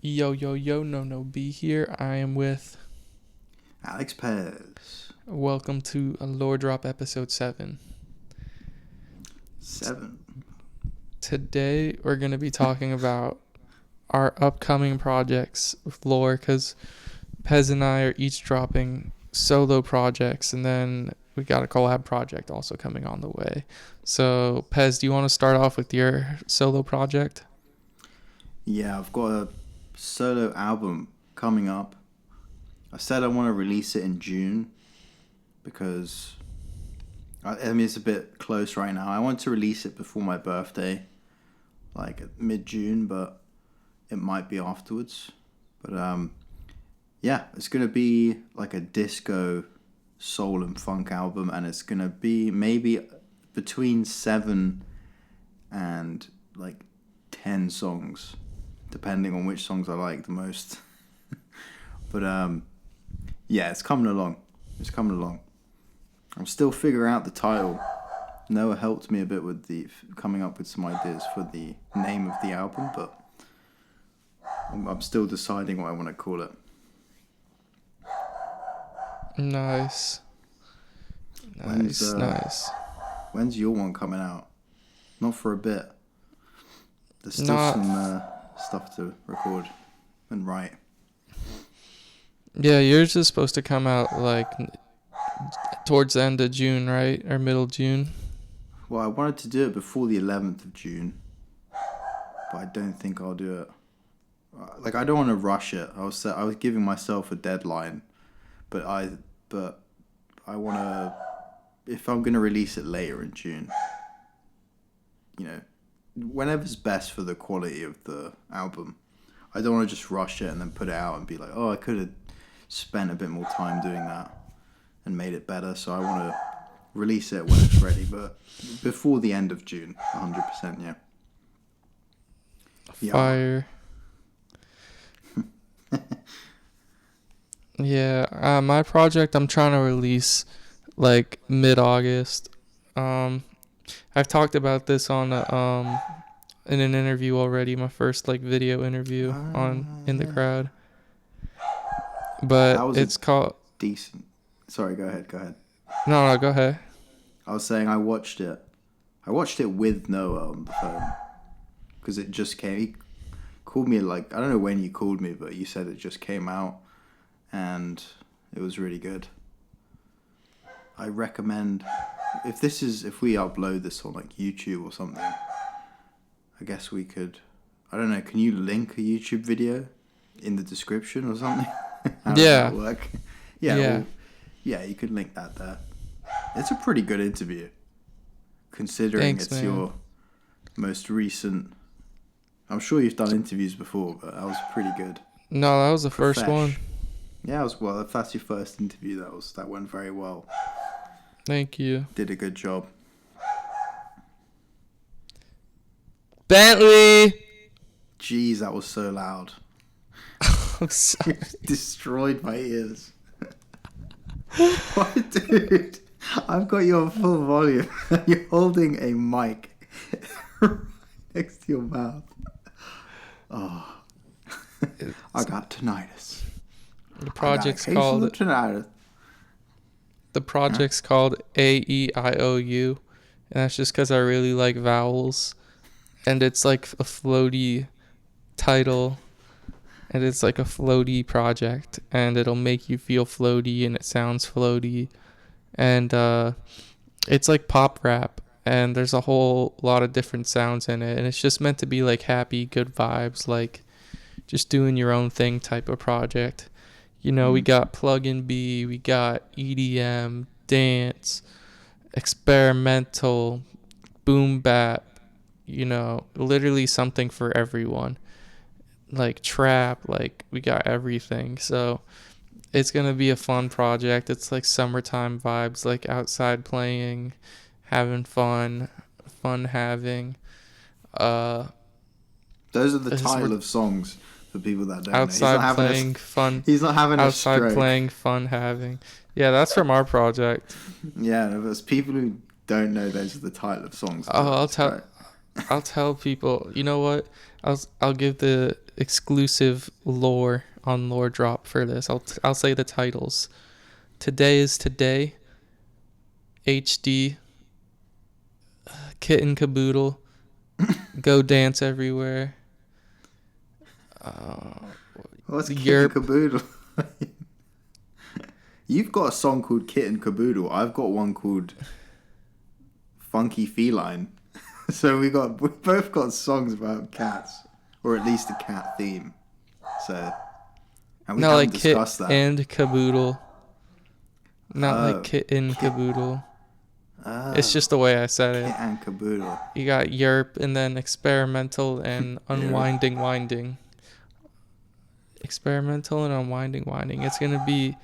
Yo, yo, yo, no, be here. I am with. Alex Perez. Welcome to a Lore Drop episode 7. 7. Today, we're going to be talking about our upcoming projects with Lore because Pez and I are each dropping solo projects, and then we got a collab project also coming on the way. So, Pez, do you want to start off with your solo project? Yeah, I've got a solo album coming up. I said I want to release it in June because I mean it's a bit close right now. I want to release it before my birthday, like mid-June, but it might be afterwards. But yeah, it's gonna be like a disco, soul and funk album, and it's gonna be maybe between 7 and like 10 songs, depending on which songs I like the most. But yeah, it's coming along. It's coming along. I'm still figuring out the title. Noah helped me a bit with the coming up with some ideas for the name of the album, but I'm still deciding what I want to call it. Nice. Nice. When's your one coming out? Not for a bit. There's still some stuff to record and write. Yeah, yours is supposed to come out like towards the end of June, right? Or middle June. Well, I wanted to do it before the 11th of June, but I don't think I'll do it. Like, I don't want to rush it. I was giving myself a deadline, but I want to. If I'm gonna release it later in June, whenever's best for the quality of the album. I don't want to just rush it and then put it out and be like, oh, I could have spent a bit more time doing that and made it better. So I want to release it when it's ready, but before the end of June, 100%, yeah. Fire. Yeah, my project I'm trying to release like mid-August. I've talked about this on in an interview already, my first like video interview on In the Crowd. But it's called decent. Sorry, go ahead. No, go ahead. I was saying I watched it with Noah on the phone because it just came. He called me like, I don't know when you called me, but you said it just came out and it was really good. I recommend if we upload this on like YouTube or something, I guess we could, I don't know, can you link a YouTube video in the description or something? How does that work? Yeah, you could link that there. It's a pretty good interview, considering your most recent. I'm sure you've done interviews before, but that was pretty good. No, that was the first one. Yeah, if that's your first interview, that went very well. Thank you. Did a good job. Bentley! Jeez, that was so loud. I'm sorry. Destroyed my ears. What, dude? I've got you on full volume. You're holding a mic right next to your mouth. Oh. I got tinnitus. The project's called tinnitus. The project's called AEIOU, and that's just because I really like vowels, and it's like a floaty title, and it's like a floaty project, and it'll make you feel floaty, and it sounds floaty, and it's like pop rap, and there's a whole lot of different sounds in it, and it's just meant to be like happy, good vibes, like just doing your own thing type of project. We got plug and B, we got EDM, dance, experimental, boom bap, literally something for everyone. Like trap, like we got everything. So it's going to be a fun project. It's like summertime vibes, like outside playing, having fun having. Those are the title of songs. For people that don't outside know. Playing fun. He's not having outside a stroke. Playing fun having. Yeah, that's from our project. Yeah, there's people who don't know those are the title of songs. I'll tell people. You know what? I'll give the exclusive lore on Lore Drop for this. I'll say the titles. Today is Today, HD, Kitten Caboodle, Go Dance Everywhere. What's Kitten Yerp. Caboodle? You've got a song called Kitten Caboodle. I've got one called Funky Feline. So we both got songs about cats, or at least a cat theme. So, and we Not haven't like Kit discussed that. and Caboodle. Not like Kitten Caboodle. It's just the way I said it. Kit and Caboodle. You got Yerp and then experimental and unwinding winding. Experimental and unwinding winding. It's gonna be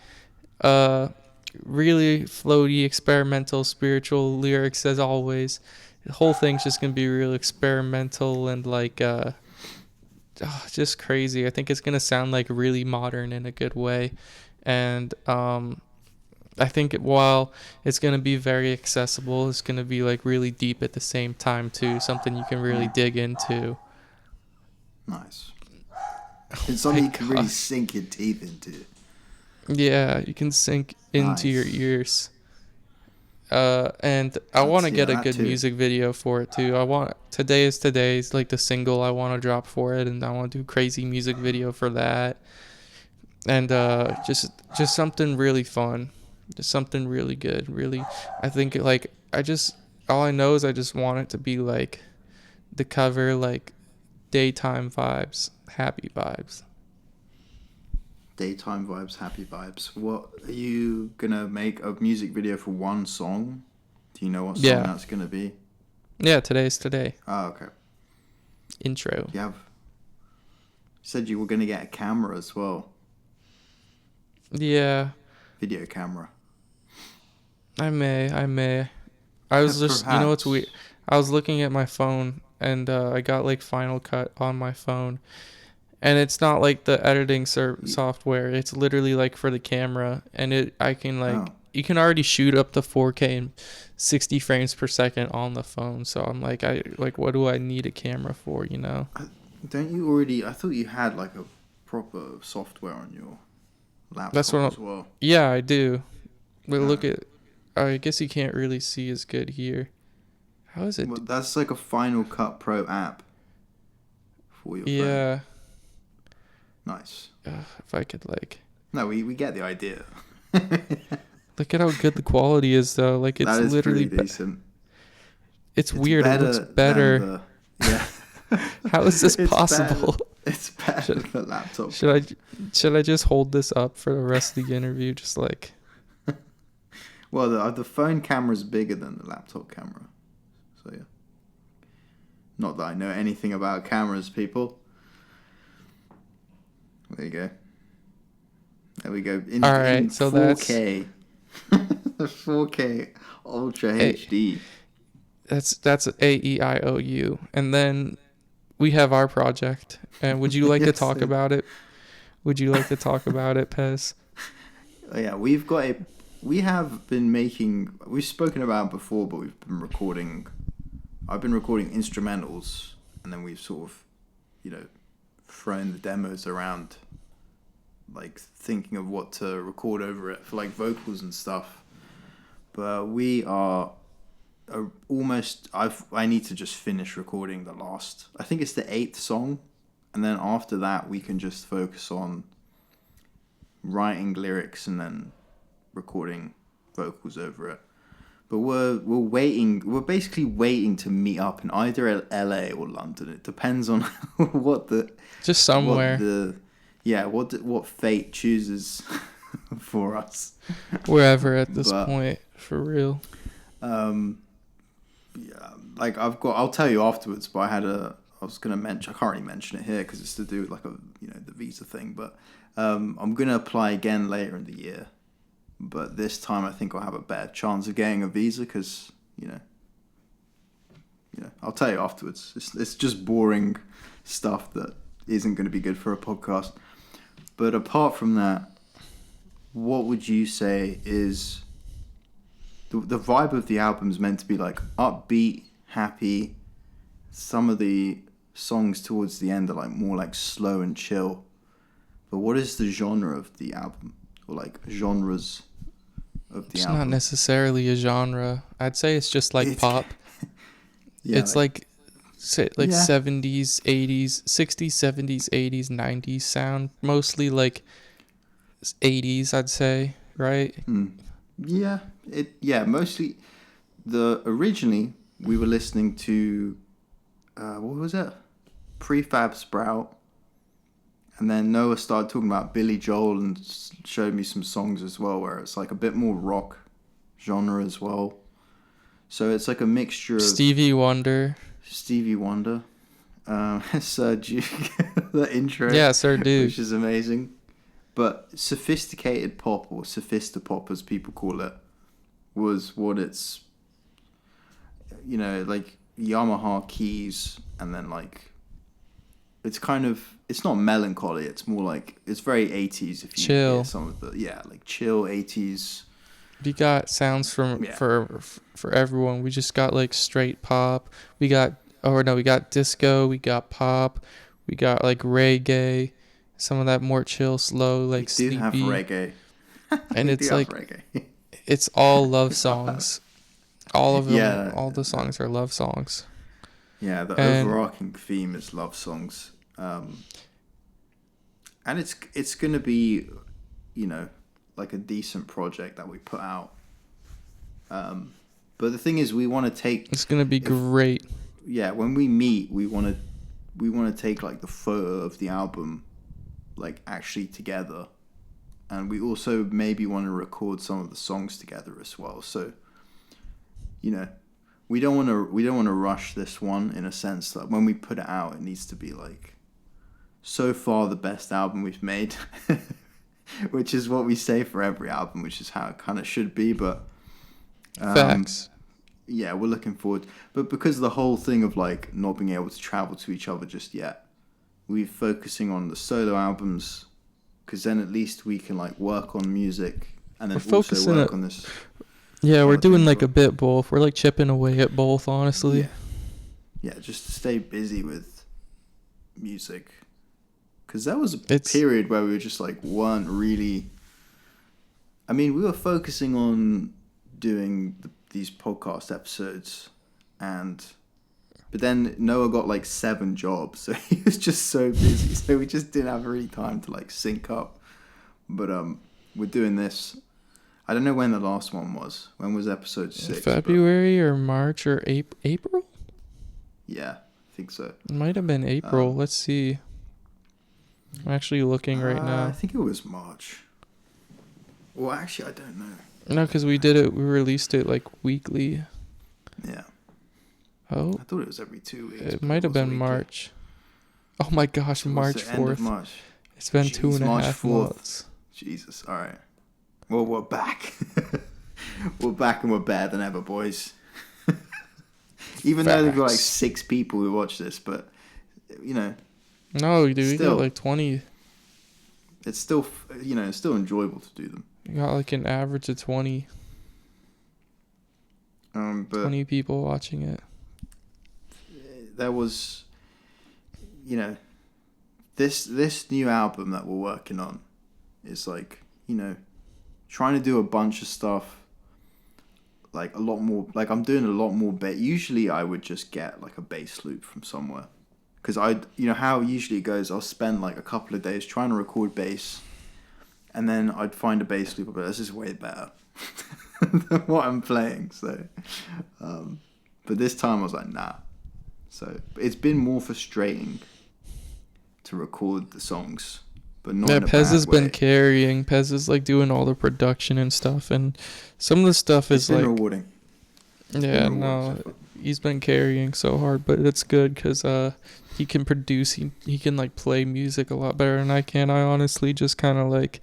really floaty, experimental, spiritual lyrics as always. The whole thing's just gonna be real experimental and like just crazy. I think it's gonna sound like really modern in a good way, and I think while it's gonna be very accessible, it's gonna be like really deep at the same time too. Something you can really dig into. Nice. It's something My you can really gosh. sink your teeth into. Yeah, you can sink into your Nice. ears. And I Let's want to hear get a that good too. music video for it too. Today is Today's like the single I want to drop for it, and I want to do crazy music video for that. And just something really fun, just something really good. Really, I think like all I know is I just want it to be like the cover, like daytime vibes, happy vibes. Daytime vibes, happy vibes. What are you gonna make a music video for one song? Do you know what song Yeah. that's gonna be? Yeah, today's today. Oh, okay. Intro. You said you were gonna get a camera as well, Yeah, video camera. I may. I was just, you know what's weird? I was looking at my phone and I got like Final Cut on my phone. And it's not like the editing software. It's literally like for the camera, and I can like you can already shoot up to 4K and 60 frames per second on the phone. So I'm like what do I need a camera for, you know? Don't you already? I thought you had like a proper software on your laptop That's what as well. Yeah, I do. But look at I guess you can't really see as good here. How is it? Well, that's like a Final Cut Pro app for your phone. Yeah. Nice. If I could like No, we get the idea. look at how good the quality is though. Like it's That is literally pretty decent. it's weird. It looks than better. yeah. How is this It's possible? It's better than the laptop. Should I just hold this up for the rest of the interview? Just like Well, the phone camera is bigger than the laptop camera. So yeah. Not that I know anything about cameras, people. There you go. There we go. In, All right, in so 4K. 4K Ultra HD. that's AEIOU, and then we have our project. And would you like to Yes, talk sir. about it? Would you like to talk about it, Pez? Oh, yeah, we've spoken about it before, but I've been recording instrumentals, and then we've sort of, thrown the demos around, like thinking of what to record over it for like vocals and stuff. But we are I need to just finish recording the last, I think it's the 8th song, and then after that we can just focus on writing lyrics and then recording vocals over it. But we're basically waiting to meet up in either LA or London. It depends on what Just somewhere, what fate chooses for us. wherever at this But, point, for real. Like I'll tell you afterwards. But I was gonna mention. I can't really mention it here because it's to do with like the visa thing. But I'm gonna apply again later in the year. But this time I think I'll have a better chance of getting a visa because I'll tell you afterwards. It's just boring stuff that isn't going to be good for a podcast. But apart from that, what would you say is the vibe of the album is meant to be like upbeat, happy. Some of the songs towards the end are like more like slow and chill. But what is the genre of the album, or like genres of the It's album? not necessarily a genre. I'd say it's just like It's- pop. Yeah, It's like like Yeah. 70s, 80s, 60s, 70s, 80s, 90s sound. Mostly like 80s, I'd say, right? mostly originally we were listening to what was it? Prefab Sprout, and then Noah started talking about Billy Joel and showed me some songs as well where it's like a bit more rock genre as well. So it's like a mixture of Stevie Wonder. Stevie Wonder, Sir Duke, the intro, Yeah, Sir Duke. which is amazing. But sophisticated pop, or sophistopop as people call it, was what it's, like Yamaha keys, and then like, it's kind of, it's not melancholy, it's more like, it's very 80s if you Chill. hear some of the, like chill 80s. We got sounds from for everyone. We just got like straight pop. We got disco, we got pop, we got like reggae, some of that more chill, slow, like We do have sleepy. reggae. And We it's do have like reggae. it's all love songs. All of them, Yeah. all the songs are love songs. Yeah, the And- overarching theme is love songs. And it's going to be, like a decent project that we put out. But the thing is, we want to take, It's gonna be great. when we meet, we want to take like the photo of the album, like actually together. And we also maybe want to record some of the songs together as well. So, we don't want to rush this one, in a sense that when we put it out, it needs to be like so far the best album we've made, which is what we say for every album, which is how it kind of should be. But Facts. yeah, we're looking forward. But because of the whole thing of like not being able to travel to each other just yet, we're focusing on the solo albums, because then at least we can like work on music and then We're also focusing work it- on this. Yeah, we're other doing things like well. a bit both. We're like chipping away at both, honestly. Yeah, just to stay busy with music. Because that was a It's- period where we were just like weren't really. I mean, we were focusing on doing these podcast episodes, but then Noah got like 7 jobs, so he was just so busy, so we just didn't have really time to like sync up. But we're doing this. I don't know when the last one was. When was episode 6? but- February or March or April? Yeah, I think so. It might have been April. Let's see. I'm actually looking right I now. think it was March. Well, actually, I don't know. No, because we released it like weekly. Yeah, Oh, I thought it was every 2 weeks. it but might have was been weekly. March. Oh my gosh, So March what's the end of 4th. March. It's been Jeez, 2.5 March 4th. months. Jesus. All right. Well, we're back. We're back and we're better than ever, boys. Even though there've got like Facts. 6 people who watch this, but No, dude, we Still. got like 20. it's still, it's still enjoyable to do them. We got like an average of 20 But 20 people watching it. there was, this new album that we're working on is like, trying to do a bunch of stuff, like a lot more, like I'm doing a lot more bass. Usually I would just get like a bass loop from somewhere, because how usually it goes, I'll spend like a couple of days trying to record bass, and then I'd find a bass loop, but this is way better than what I'm playing. So, but this time I was like, nah. So it's been more frustrating to record the songs, but not Yeah, in a Pez bad has been way. carrying. Pez is like doing all the production and stuff, and some of the stuff It's is been like, rewarding. yeah, been rewarding no, so far. he's been carrying so hard, but it's good because he can produce. He can like play music a lot better than I can. I honestly just kind of like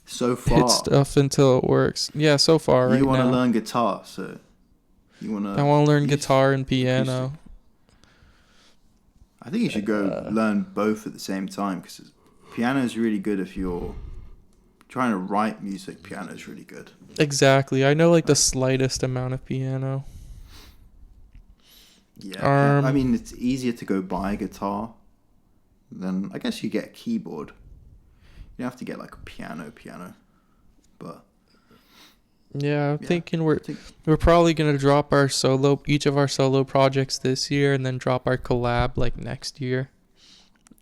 So far, hit stuff until it works. Yeah, so far right you want to now. learn guitar, so you want to. I want to learn use guitar and piano. I think you should go learn both at the same time, because piano is really good if you're trying to write music. Piano is really good. Exactly. I know like the slightest amount of piano. Yeah, I Um, mean, it's easier to go buy a guitar than I guess you get a keyboard. You have to get like a piano, but yeah, I'm yeah, thinking I think we're probably gonna drop each of our solo projects this year, and then drop our collab like next year.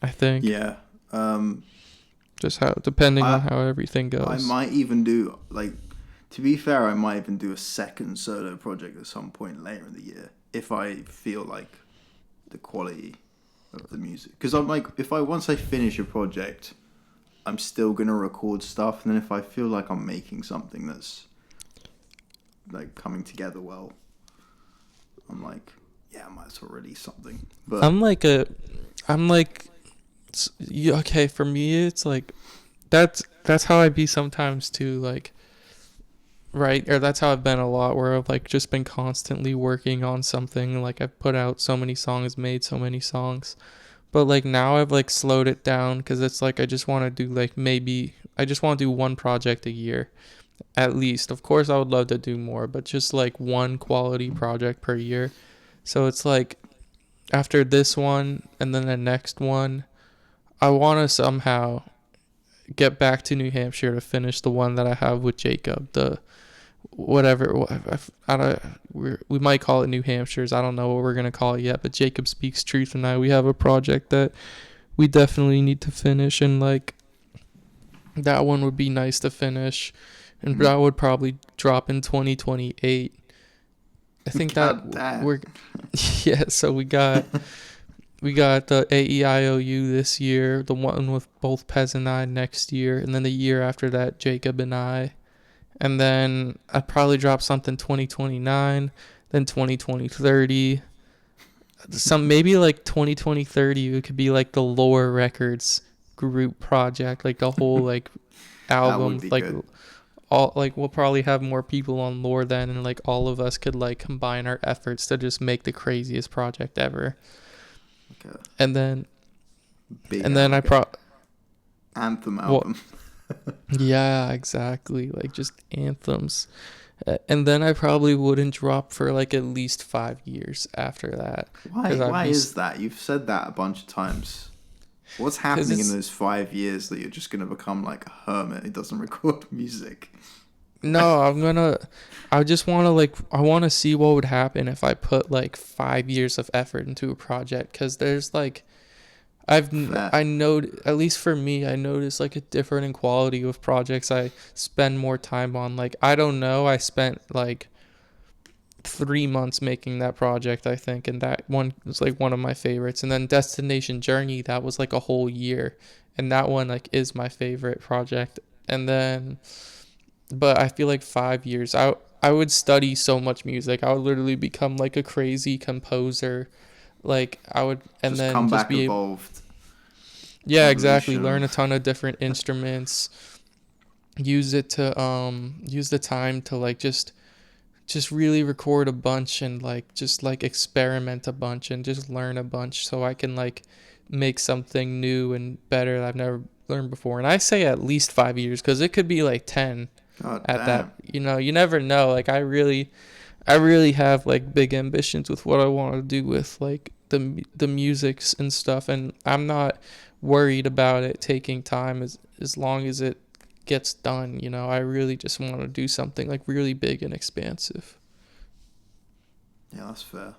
I think yeah. Um, just how depending on I how everything I goes. might even do like, to be fair, I might even do a second solo project at some point later in the year if I feel like the quality of the music. Because I'm like, if I once I finish a project, I'm still gonna record stuff, and then if I feel like I'm making something that's like coming together well, I'm like, yeah, I might as well release something. But I'm like a, I'm like, okay. For me, it's like that's how I be sometimes too. Like right, or that's how I've been a lot. Where I've like just been constantly working on something. Like I've put out so many songs, made so many songs, but like now I've like slowed it down because it's like I just want to do like maybe I just want to do one project a year at least. Of course, I would love to do more, but just like one quality project per year. So it's like after this one and then the next one, I want to somehow get back to New Hampshire to finish the one that I have with Jacob. The whatever I don't, we might call it New Hampshire's. I don't know what we're gonna call it yet. But Jacob Speaks Truth and I, we have a project that we definitely need to finish, and like that one would be nice to finish, and mm, that would probably drop in 2028. I think that god damn. we're yeah. So we got the AEIOU this year, the one with both Pez and I next year, and then the year after that, Jacob and I. And then I'd probably drop something 2029, then 2020 Some maybe like 2020 it could be like the Lore Records group project, like the whole like That would album, be like good. all like we'll probably have more people on Lore then, and like all of us could like combine our efforts to just make the craziest project ever. Like a And then big and then I like a pro anthem well album. yeah, exactly, like just anthems. And then I probably wouldn't drop for like at least 5 years after that, Why? because I'd Why be, is that? You've said that a bunch of times. What's because happening in it's those 5 years that you're just gonna become like a hermit who doesn't record music? no, I just want to like, I want to see what would happen if I put like 5 years of effort into a project, because there's like, Fair. I know, at least for me, I notice like a different in quality with projects I spend more time on. Like, I don't know, I spent like 3 months making that project, I think, and that one was like one of my favorites. And then Destination Journey, that was like a whole year, and that one like is my favorite project. And then, but I feel like 5 years, I would study so much music. I would literally become like a crazy composer. Like I would, and Just then come just back be, evolved yeah, exactly. evolution Learn a of ton of different instruments. Use the time to like just really record a bunch, and like just like experiment a bunch and just learn a bunch, so I can like make something new and better that I've never learned before. And I say at least 5 years, because it could be like 10 God at that. damn. You never know. Like I really have like big ambitions with what I want to do with like the musics and stuff, and I'm not worried about it taking time as long as it gets done. I really just want to do something like really big and expansive. Yeah, that's fair.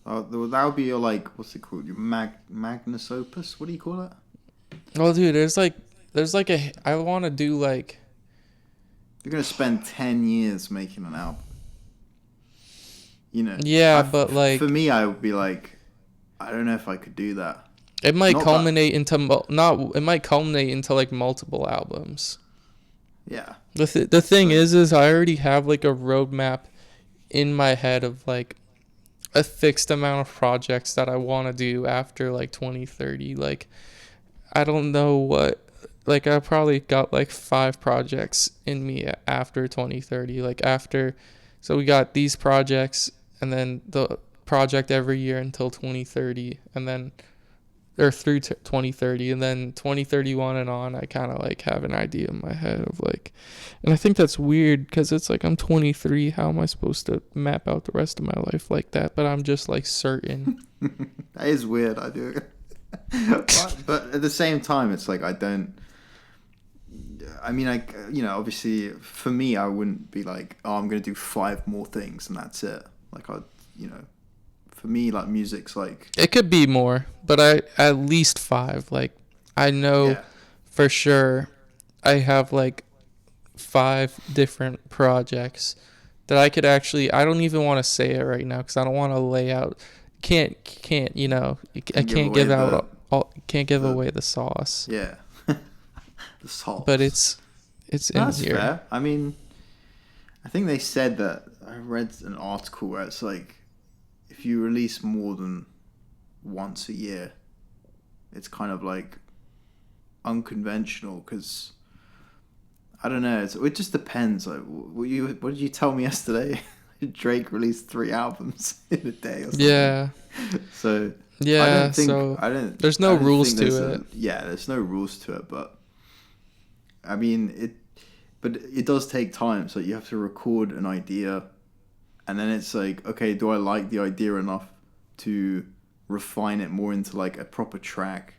That would be your like, what's it called? Your magnus opus? What do you call it? Oh, dude, there's like I want to do like, You're gonna spend 10 years making an album. You know, yeah, but for like me, I would be like, I don't know if I could do that. it might Not that, culminate into not it might culminate into like multiple albums. yeah. The thing So is I already have like a roadmap in my head of like a fixed amount of projects that I want to do after like 2030. Like I don't know what, like I probably got like 5 projects in me after 2030. Like after, so we got these projects, and then the project every year until 2030, and then or through 2030, and then 2031 and on, I kind of like have an idea in my head of like, and I think that's weird because it's like I'm 23. How am I supposed to map out the rest of my life like that? But I'm just like certain. That is weird. I do. But at the same time, it's like I don't. I mean, obviously, for me, I wouldn't be like, oh, I'm gonna do 5 more things and that's it. Like, for me, like music's like, It could be more, but I at least 5. Like I know yeah, for sure I have like 5 different projects that I could actually. I don't even want to say it right now because I don't want to lay out. Can't I can give can't away give out all. Can't give the away the sauce. yeah, the But salts. it's in That's here. fair. I mean, I think they said that I read an article where it's like if you release more than once a year, it's kind of like unconventional because I don't know. It just depends. Like, what did you tell me yesterday? Drake released 3 albums in a day or something. Yeah. So Yeah. So there's no rules to it. Yeah, there's no rules to it, but I mean but it does take time. So you have to record an idea, and then it's like, okay, do I like the idea enough to refine it more into like a proper track?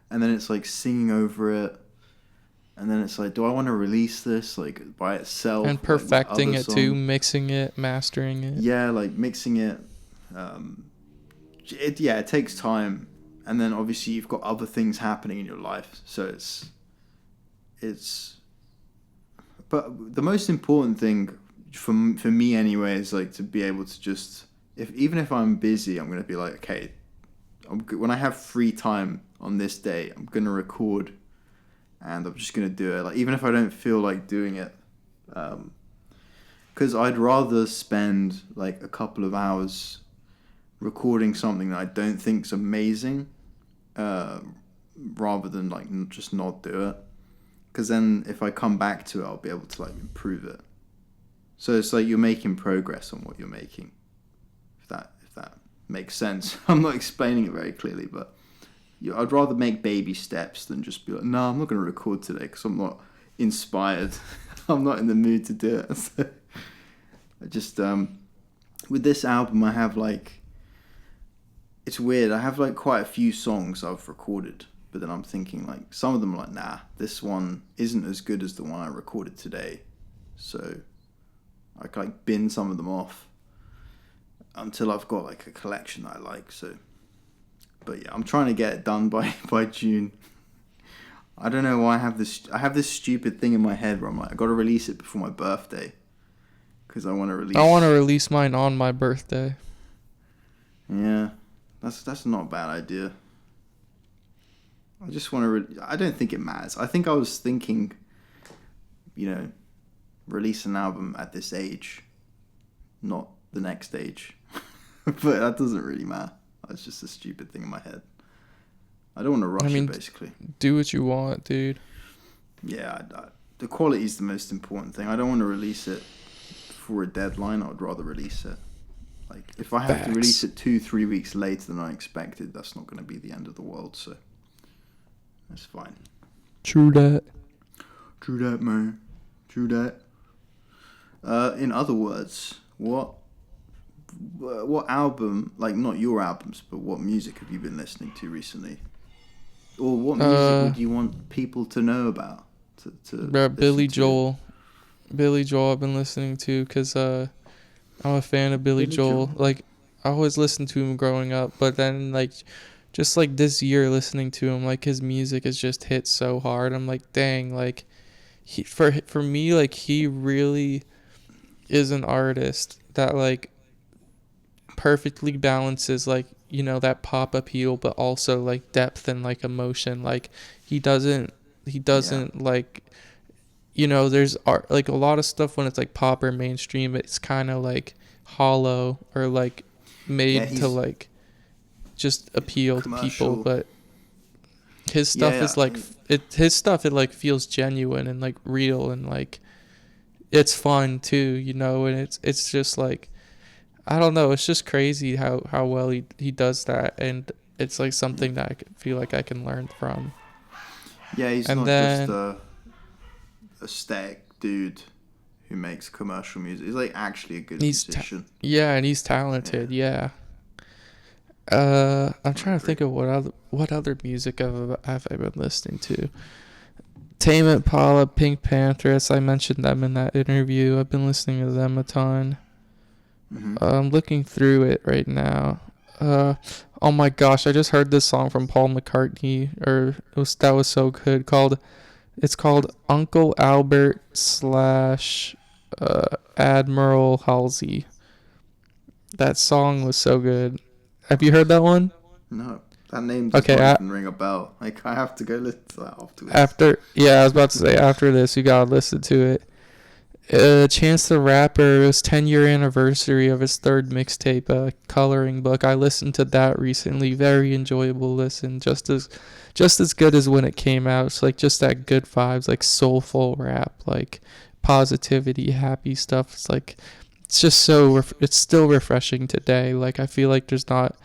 And then it's like singing over it, and then it's like, do I want to release this like by itself And like, with perfecting other it too, songs? mixing it, mastering it. Yeah, like mixing it. It takes time, and then obviously you've got other things happening in your life, so it's. But the most important thing for me anyway is like to be able to just even if I'm busy, I'm gonna be like, okay, when I have free time on this day, I'm gonna record, and I'm just gonna do it. Like even if I don't feel like doing it, because I'd rather spend like a couple of hours recording something that I don't think's amazing, rather than like just not do it. Because then if I come back to it, I'll be able to like improve it. So it's like you're making progress on what you're making. If that makes sense. I'm not explaining it very clearly, but I'd rather make baby steps than just be like, no, I'm not going to record today because I'm not inspired. I'm not in the mood to do it. So I just with this album, I have like, it's weird. I have like quite a few songs I've recorded, but then I'm thinking like some of them are like, nah, this one isn't as good as the one I recorded today. So I like bin some of them off until I've got like a collection that I like. So, but yeah, I'm trying to get it done by June. I don't know why I have this stupid thing in my head where I'm like, I got to release it before my birthday because I want to release. I want to release mine on my birthday. Yeah, that's not a bad idea. I just want to. I don't think it matters. I think I was thinking, release an album at this age, not the next age. But that doesn't really matter. It's just a stupid thing in my head. I don't want to rush it, basically. Do what you want, dude. Yeah, the quality is the most important thing. I don't want to release it for a deadline. I would rather release it. Like, if I have to release it 2-3 weeks later than I expected, that's not going to be the end of the world, so that's fine. True that. True that, man. True that. In other words, what album, like not your albums, but what music have you been listening to recently? Or what music would you want people to know about? Billy Joel. Billy Joel I've been listening to because I'm a fan of Billy Joel. Like, I always listened to him growing up, but then like just like this year listening to him, like his music has just hit so hard. I'm like, dang, like for me, like he really is an artist that like perfectly balances like, that pop appeal, but also like depth and like emotion. Like he doesn't like, there's art, like a lot of stuff when it's like pop or mainstream, it's kind of like hollow or like made to like just appeal to people, but his stuff is like it like feels genuine and like real and like it's fun too, and it's just like, I don't know, it's just crazy how well he does that. And it's like something that feel like I can learn from. Yeah, he's And not just then a static dude who makes commercial music. He's like actually a good he's musician. yeah, and he's Yeah, talented. Yeah. I'm I trying to agree. think of what other music have I been listening to. Tame Impala, Pink Panthers. I mentioned them in that interview. I've been listening to them a ton. Hmm. I'm looking through it right now. Uh, oh my gosh! I just heard this song from Paul McCartney, that was so good. It's called Uncle Albert slash Admiral Halsey. That song was so good. Have you heard that one? No, that name does Okay, not even ring a bell. Like I have to go listen to that afterwards. I was about to say after this, you gotta listen to it. Chance the Rapper, it was 10-year anniversary of his third mixtape, Coloring Book. I listened to that recently. Very enjoyable listen. Just as good as when it came out. It's like just that good vibes, like soulful rap, like positivity, happy stuff. It's just it's still refreshing today. Like I feel like there's not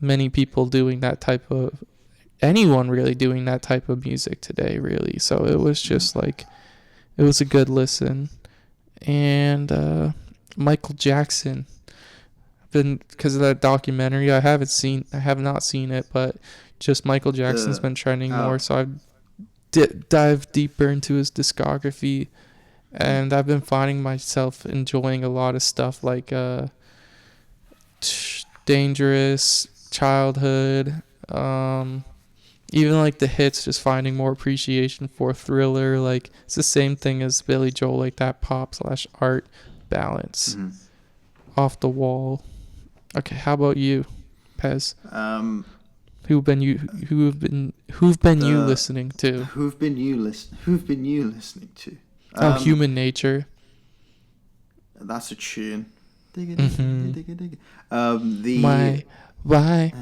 many people doing that type of anyone really doing that type of music today, really. So it was Mm. just like it was a good listen. And Michael Jackson, been because of that documentary. I have not seen it, but just Michael Jackson's The been trending more, oh, so I've dived deeper into his discography, mm, and I've been finding myself enjoying a lot of stuff like Dangerous, Childhood, even like the hits, just finding more appreciation for Thriller. Like it's the same thing as Billy Joel, like that pop slash art balance. mhm. Off the wall. Okay, how about you, Pez? Um, Who've been you the listening to? Who've been you listening to? Oh, Um, Human Nature. that's a tune. Digga, digga, Mm-hmm. digga, digga. The My why?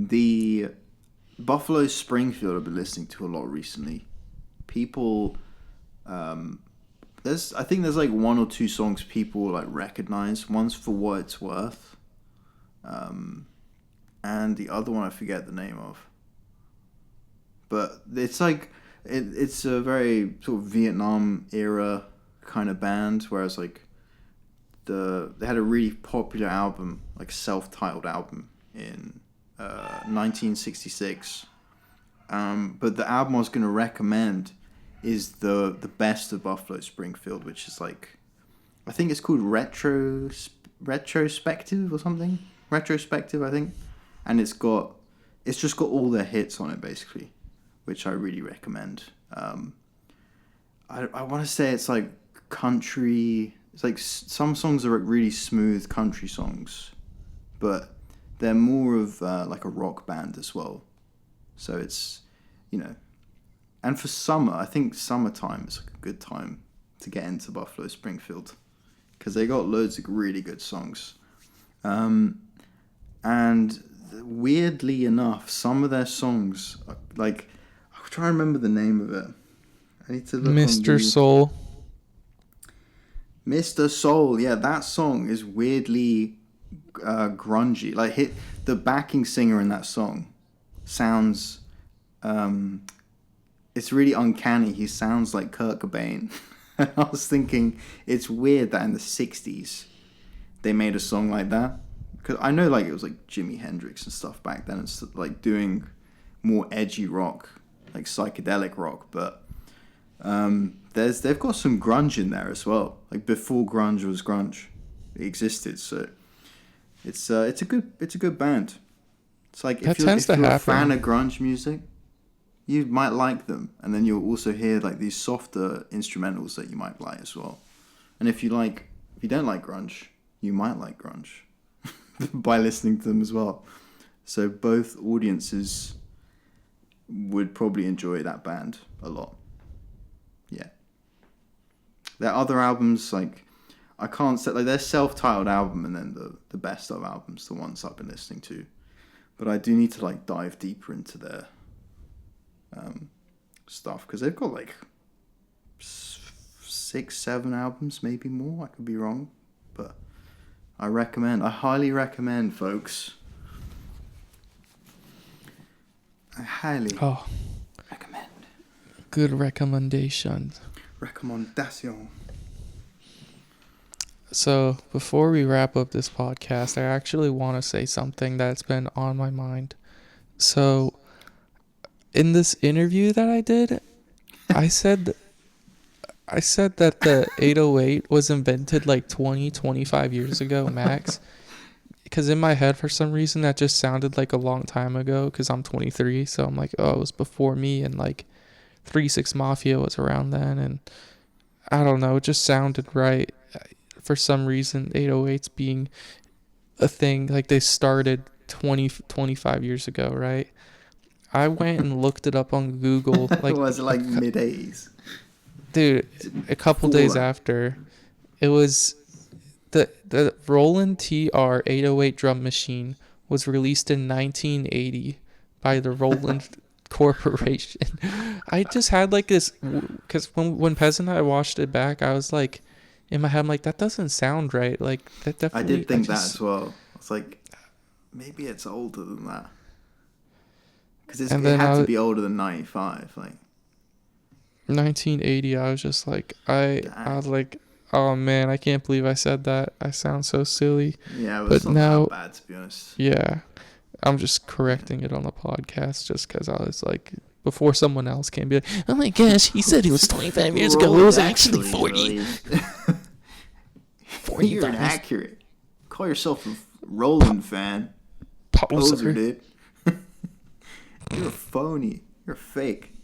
the Buffalo Springfield I've been listening to a lot recently. People, um, I think there's like one or two songs people like recognize. One's For What It's Worth, and the other one I forget the name of. But it's like it's a very sort of Vietnam era kind of band, whereas like they had a really popular album, like self-titled album in 1966. But the album I was going to recommend is the best of Buffalo Springfield, which is like I think it's called Retrospective or something. Retrospective, I think, and it's just got all their hits on it basically, which I really recommend. I want to say it's like country. It's like some songs are like really smooth country songs, but they're more of like a rock band as well. So it's, you know, and for summer, I think summertime is like a good time to get into Buffalo Springfield because they got loads of really good songs. And weirdly enough, some of their songs, like, I'm trying to remember the name of it. I need to look on Mr. the Soul. Mr. Soul. Yeah, that song is weirdly grungy. Like, the backing singer in that song sounds. It's really uncanny. He sounds like Kurt Cobain. And I was thinking, it's weird that in the 60s they made a song like that. Because I know like it was like Jimi Hendrix and stuff back then. It's like doing more edgy rock, like psychedelic rock. But they've got some grunge in there as well. Like before grunge was grunge, it existed. So it's a good band. It's like That tends if to you're a fan happen. of grunge music, you might like them, and then you'll also hear like these softer instrumentals that you might like as well. And if you don't like grunge, you might like grunge by listening to them as well. So both audiences would probably enjoy that band a lot. Yeah, their other albums like I can't say like their self-titled album and then the best of albums, the ones I've been listening to. But I do need to like dive deeper into their stuff because they've got like 6, 7 albums, maybe more. I could be wrong, but I highly recommend, folks. I highly Oh, recommend. good recommendation. Recommendation. So, before we wrap up this podcast, I actually want to say something that's been on my mind. So, in this interview that I did, I said that the 808 was invented like 25 years ago max. Because in my head, for some reason, that just sounded like a long time ago. Because I'm 23, so I'm like, oh, it was before me, and like 3 6 Mafia was around then, and I don't know, it just sounded right. For some reason, 808s being a thing, like they started 25 years ago, right? I went and looked it up on Google, like, Was it like mid-80s? dude, a couple days after. It was the Roland TR 808 drum machine was released in 1980 by the Roland Corporation. I just had like this, because when Pez and I watched it back, I was like, in my head, I'm like, that doesn't sound right. Like, that I definitely. did think that as well. I was like, maybe it's older than that. Because it had to be older than 95. Like 1980, I was just like, I was like, oh man, I can't believe I said that. I sound so silly. Yeah, it was not that bad, to be honest. Yeah, I'm just correcting it on the podcast just because I was like, before someone else can be like, oh my gosh, he said it was 25 years ago. It was actually 40. 40. You're inaccurate. Call yourself a Roland fan. Poser, dude. You're a phony. You're fake.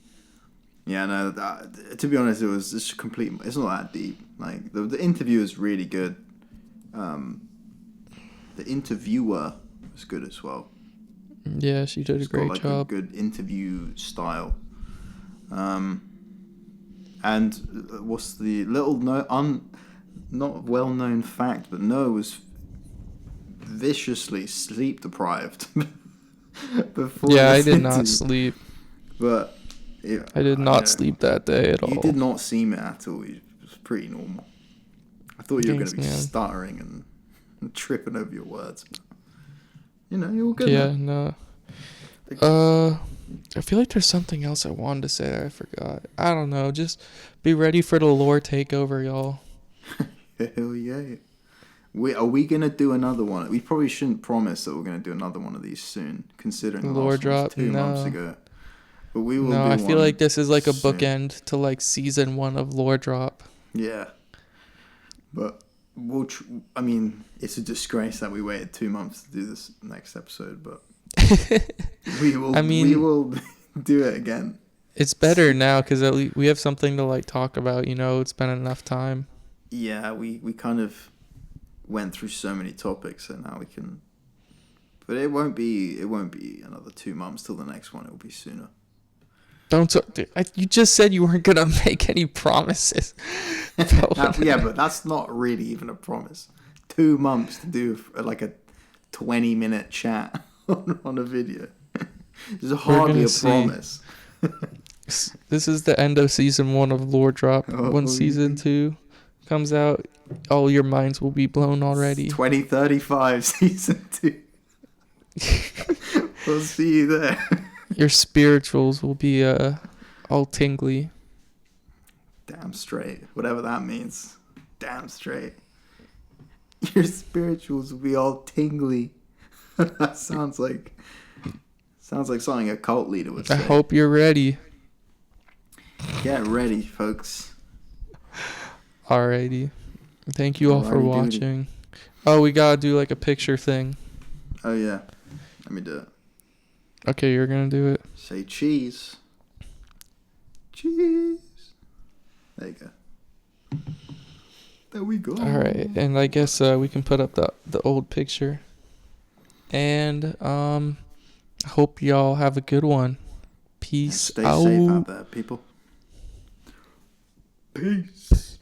Yeah, no. To be honest, it was just complete. It's not that deep. Like the interview is really good. The interviewer was good as well. Yeah, she did a great job. A good interview style. And what's the little not well-known fact, but Noah was viciously sleep deprived before. Yeah, I did not sleep. But I did not sleep that day at all. You did not seem it at all. It was pretty normal. I thought you were going to be stuttering and tripping over your words. But, you're all good. Yeah, no. I feel like there's something else I wanted to say that I forgot. I don't know. Just be ready for the lore takeover, y'all. Hell yeah. Are we going to do another one? We probably shouldn't promise that we're going to do another one of these soon, considering the lore drop 2 months ago. But we will. No, I feel like this is like a bookend to like season 1 of lore drop. Yeah. But I mean, it's a disgrace that we waited 2 months to do this next episode, but we will. We will do it again. It's better now because at least we have something to like talk about. It's been enough time. Yeah, we kind of went through so many topics, and now we can. But it won't be another 2 months till the next one. It will be sooner. You just said you weren't gonna make any promises. Yeah, but that's not really even a promise. 2 months to do like a 20-minute chat on a video. There's hardly a promise. This is the end of season 1 of Lore Drop. When season 2 comes out, all your minds will be blown already. 2035 season 2. We'll see you there. Your spirituals will be all tingly. Damn straight. Whatever that means. Damn straight. Your spirituals will be all tingly. That sounds like something a cult leader would say. I hope you're ready. Get ready, folks. Alrighty. Thank you all for watching. Oh, we gotta do like a picture thing. Oh yeah. Let me do it. Okay, you're gonna do it. Say cheese. Cheese. There you go. There we go. Alright, and I guess we can put up the old picture. And hope y'all have a good one. Peace out. Stay safe out there, people. Peace.